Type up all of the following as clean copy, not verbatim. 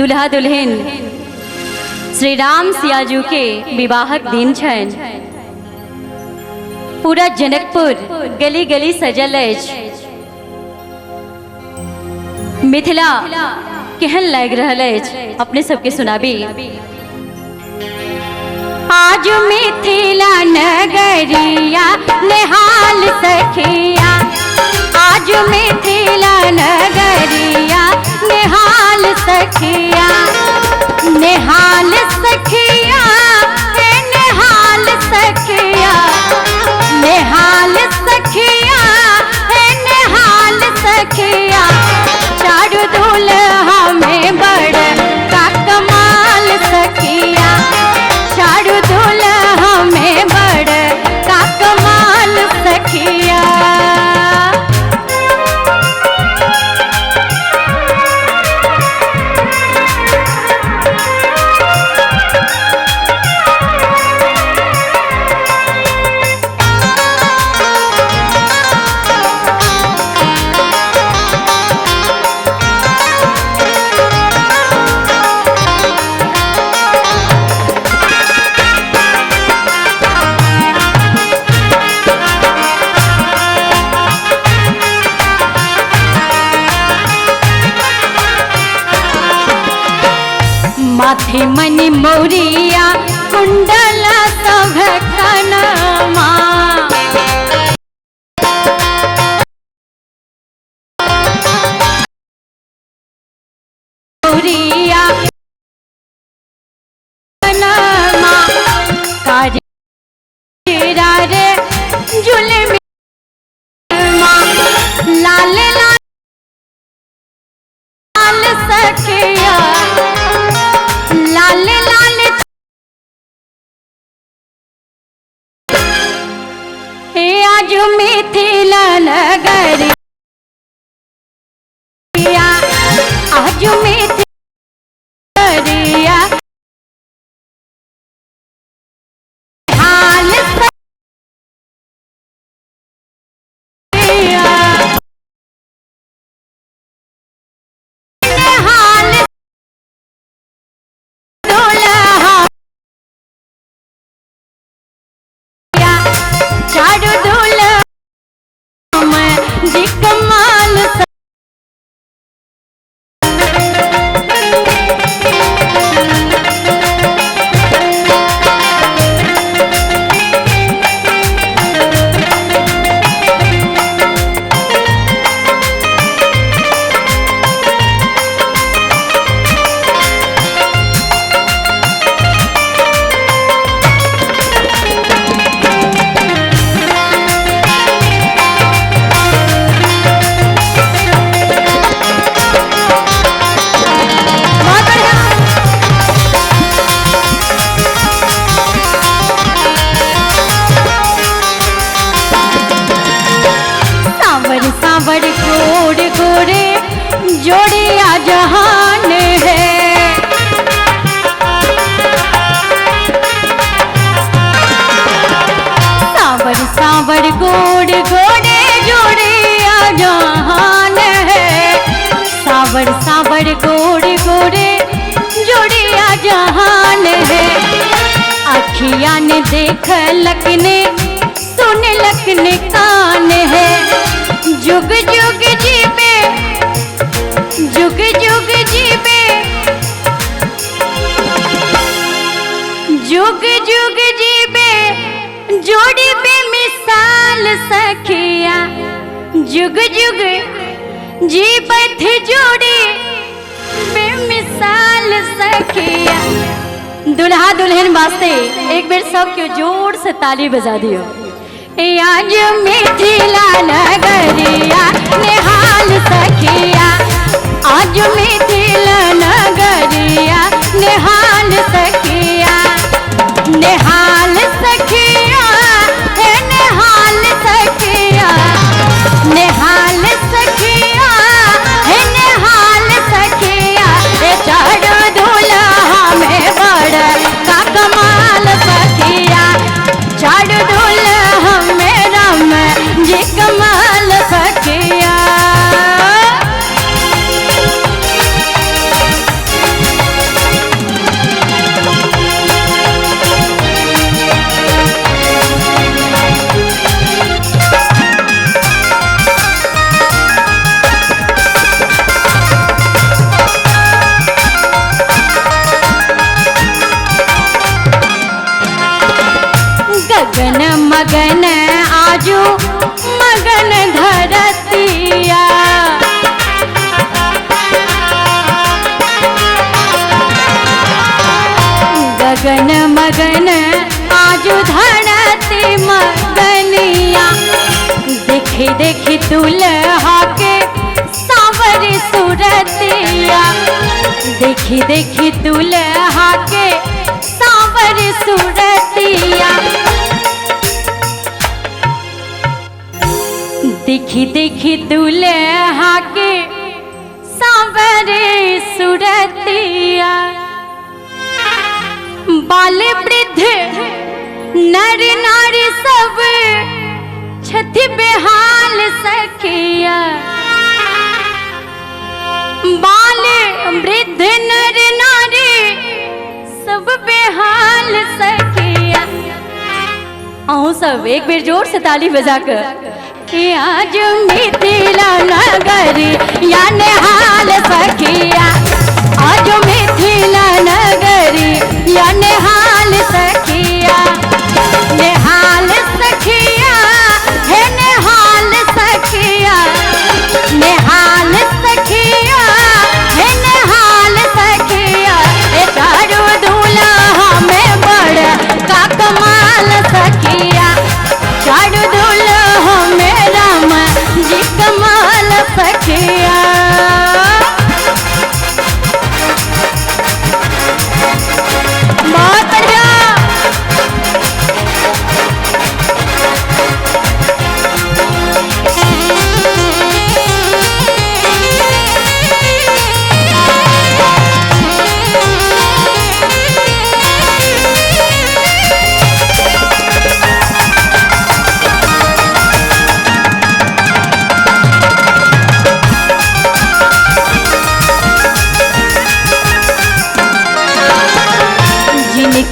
दुल्हा दुल्हन श्री राम सियाजू के विवाहक दिन छन। पूरा जनकपुर गली गली सजल अछि। मिथिला केहन लग रहल अछि अपने सबके सुनाबी। आज मिथिला नगरिया नेहाल सखिया, आज मिथिला नगरिया नेहाल सखिया, नेहाल सखिया हे नेहाल सखिया, नेहाल सखिया हे नेहाल सखिया। चारू दुल्हा में बड़ का कमाल सखिया, चारू दुल्हा में बड़ का कमाल सखिया। माथे मणि मौरिया कुंडल सभ कनमा, मौरिया कनमा काजरा रे जुलमी लाल लाल सखिया, लाल लाल हे आज मिथिला नगरिया, आज मिथिला नगरिया हाल सखिया, हाल चारू दुल्हा में जी कमाल सावर गोड़ गोरे जोड़िया जहान है, सावर सावर गोड़ गोरे जोड़िया जहान है, सावर सावर गोड़ गोरे जोड़िया जहान है। अखिया ने देख लकने सुन लकने कान है, जुग जुग जीवे जुग जुग जीवे जुग जुग जीवे जोड़ी पे मिसाल सखिया, जुग जुग जीवत जोड़ी बेमिसाल सखिया। दुल्हा दुल्हन वास्ते एक बार सब क्यों जोर से ताली बजा दियो। आज मिथिला नगरिया नेहाल सखिया, आज मिथिला नगरिया नेहाल सखिया, नेहाल सखिया हे नेहाल सखिया, नेहाल सखिया हे नेहाल सखिया। चारू दुल्हा में बड़ का कमाल सखिया, चारू दुल्हा में राम जी कमाल सखिया। गगन मगन आजू मगन धरतिया। गगन मगन आजू धरती मगनिया। देखी देखी दुल्हा के सावरी सूरतिया। देखी देखी दुल्हा के सावरी सूरतिया। देखी देखी दुल्हा के सावरी सूरतिया। बाल वृद्ध नर नारी सब छथि बेहाल सखिया। बाल वृद्ध नर नारी सब बेहाल सखिया। आओ सब एक बार जोर से ताली बजाकर। आज मिथिला नगरी या नेहाल सखिया। आज मिथिला नगरी या नेहाल सखिया। नेहाल सखिया है नेहाल सखिया। नेहाल सखिया है नेहाल सखिया। ए चारू दूल्हा में बड़ का कमाल सखिया। चारू दूल्हा में राम जी कमाल सखिया। बहुत बढ़िया।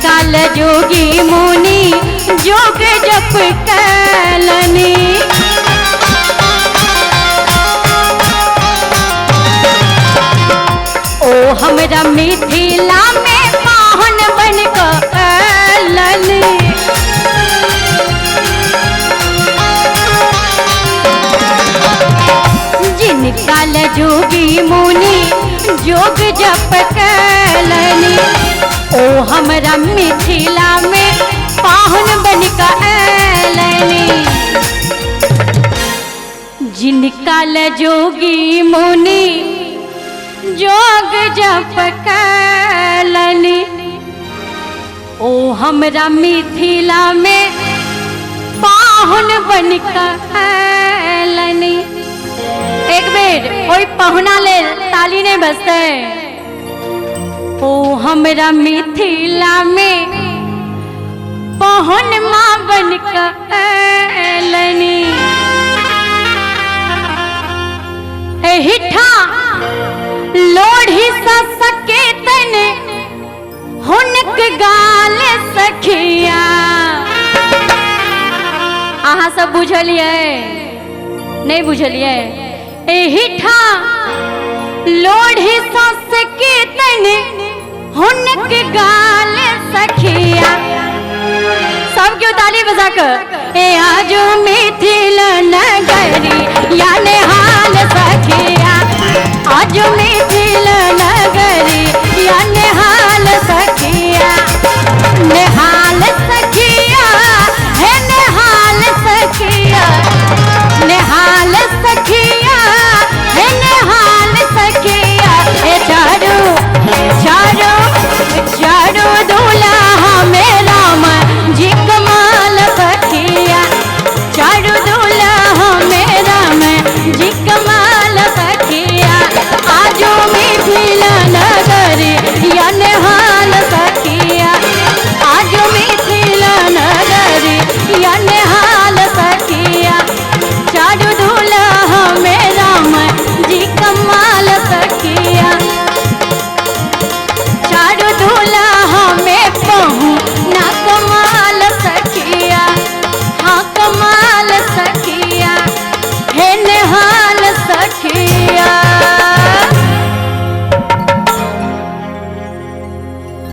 काल जोगी मुनि जोग जप कैलनी। ओ हमरा मिथिला में पाहन बन कैलनी। जिन काल जोगी मुनि जोग जप कैलनी। ओ हमरा मिथिला में पाहुन बन कैलनी। जिनका जोगी मुनि जोग जप कैलनी। ओ हमरा मिथिला में पाहुन बन कैलनी। एक बेर ओई पहुना ले ताली ने बजते। ओ हमरा मिथिला में पहुन माँ बन कैलनी। एहिठा लोढ़ी सके तने हुनक गाल सखिया। अहाँ सब बुझलिए नहीं बुझलिए? एहिठा लोढ़ी सके तने हुनक गाल सखिया। सब क्यों ताली बजाकर। ए आजो मिथिला नगरी या नेहाल सखिया। आजो मिथिला नगरी या